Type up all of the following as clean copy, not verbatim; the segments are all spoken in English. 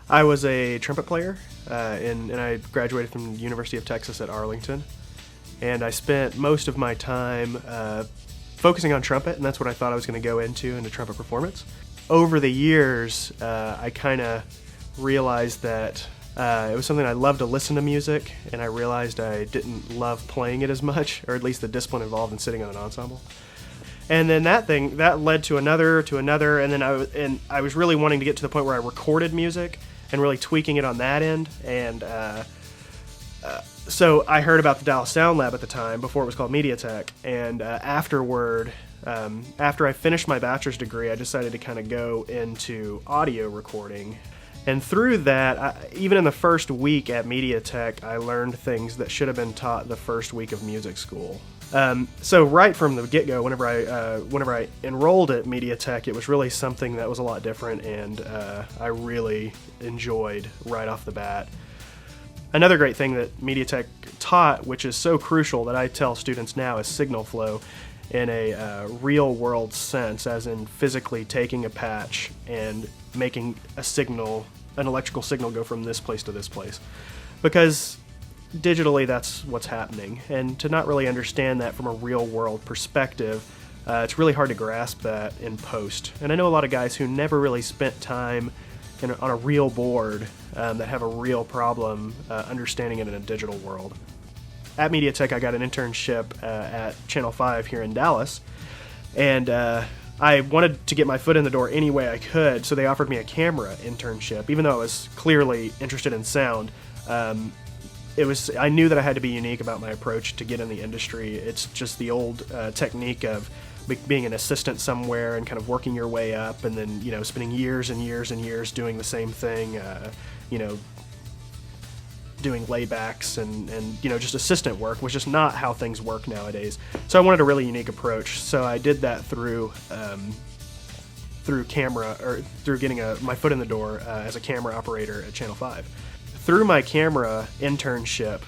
I was a trumpet player, and I graduated from the University of Texas at Arlington. And I spent most of my time focusing on trumpet, and that's what I thought I was going to go into trumpet performance. Over the years, I kind of realized that it was something I loved to listen to music, and I realized I didn't love playing it as much, or at least the discipline involved in sitting on an ensemble. And then that led to another, and then I was really wanting to get to the point where I recorded music and really tweaking it on that end. And so I heard about the Dallas Sound Lab at the time, before it was called MediaTech, and afterward, after I finished my bachelor's degree, I decided to kind of go into audio recording. And through that, even in the first week at MediaTech, I learned things that should have been taught the first week of music school. So right from the get-go, whenever I enrolled at MediaTech, it was really something that was a lot different, and I really enjoyed right off the bat. Another great thing that MediaTech taught, which is so crucial that I tell students now, is signal flow in a real-world sense, as in physically taking a patch and making an electrical signal go from this place to this place. Because digitally, that's what's happening. And to not really understand that from a real-world perspective, it's really hard to grasp that in post. And I know a lot of guys who never really spent time on a real board that have a real problem understanding it in a digital world. At MediaTech, I got an internship at Channel 5 here in Dallas, and I wanted to get my foot in the door any way I could, so they offered me a camera internship. Even though I was clearly interested in sound, I knew that I had to be unique about my approach to get in the industry. It's just the old technique of being an assistant somewhere and kind of working your way up, and then spending years and years and years doing the same thing, doing laybacks and just assistant work, was just not how things work nowadays. So I wanted a really unique approach. So I did that through getting my foot in the door as a camera operator at Channel 5. Through my camera internship,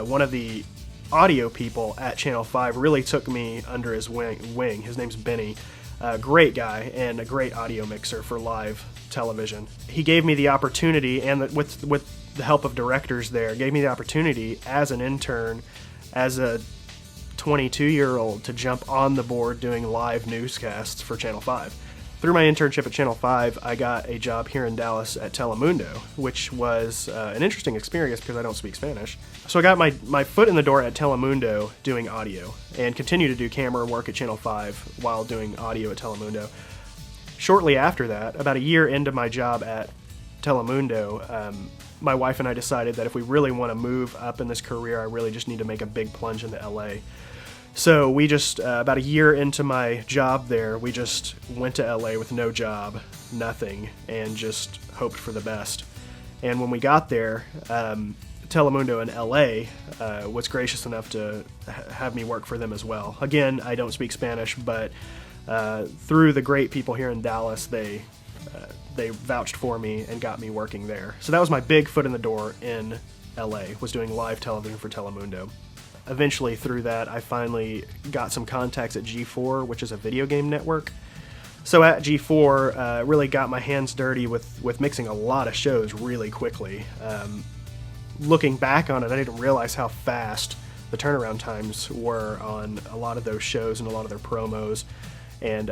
one of the audio people at Channel 5 really took me under his wing. His name's Benny. Great guy and a great audio mixer for live television. He gave me the opportunity, and with the help of directors there, gave me the opportunity as an intern, as a 22-year-old, to jump on the board doing live newscasts for Channel 5. Through my internship at Channel 5, I got a job here in Dallas at Telemundo, which was an interesting experience because I don't speak Spanish. So I got my foot in the door at Telemundo doing audio, and continue to do camera work at Channel 5 while doing audio at Telemundo. Shortly after that, about a year into my job at Telemundo, my wife and I decided that if we really want to move up in this career, I really just need to make a big plunge into LA. So we just, about a year into my job there, we just went to LA with no job, nothing, and just hoped for the best. And when we got there, Telemundo in LA was gracious enough to have me work for them as well. Again, I don't speak Spanish, but through the great people here in Dallas, they vouched for me and got me working there. So that was my big foot in the door in LA, was doing live television for Telemundo. Eventually, through that, I finally got some contacts at G4, which is a video game network. So at G4, really got my hands dirty with mixing a lot of shows really quickly. Looking back on it, I didn't realize how fast the turnaround times were on a lot of those shows and a lot of their promos. And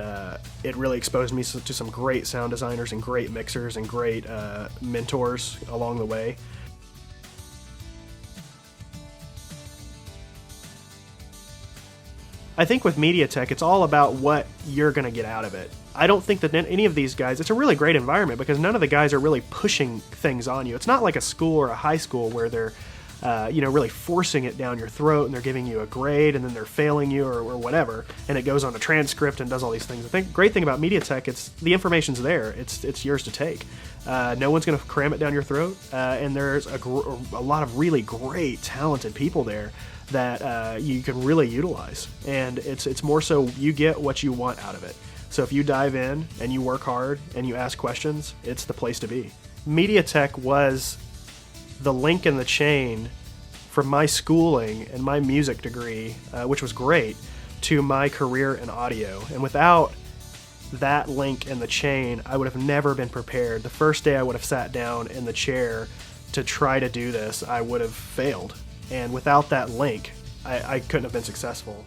it really exposed me to some great sound designers and great mixers and great mentors along the way. I think with MediaTech, it's all about what you're going to get out of it. I don't think that any of these guys, it's a really great environment because none of the guys are really pushing things on you. It's not like a school or a high school where they're really forcing it down your throat and they're giving you a grade and then they're failing you or whatever, and it goes on a transcript and does all these things. The great thing about MediaTech, it's the information's there. It's yours to take. No one's going to cram it down your throat, and there's a lot of really great, talented people there that you can really utilize. And it's more so you get what you want out of it. So if you dive in and you work hard and you ask questions, it's the place to be. MediaTech was the link in the chain from my schooling and my music degree, which was great, to my career in audio. And without that link in the chain, I would have never been prepared. The first day I would have sat down in the chair to try to do this, I would have failed. And without that link, I couldn't have been successful.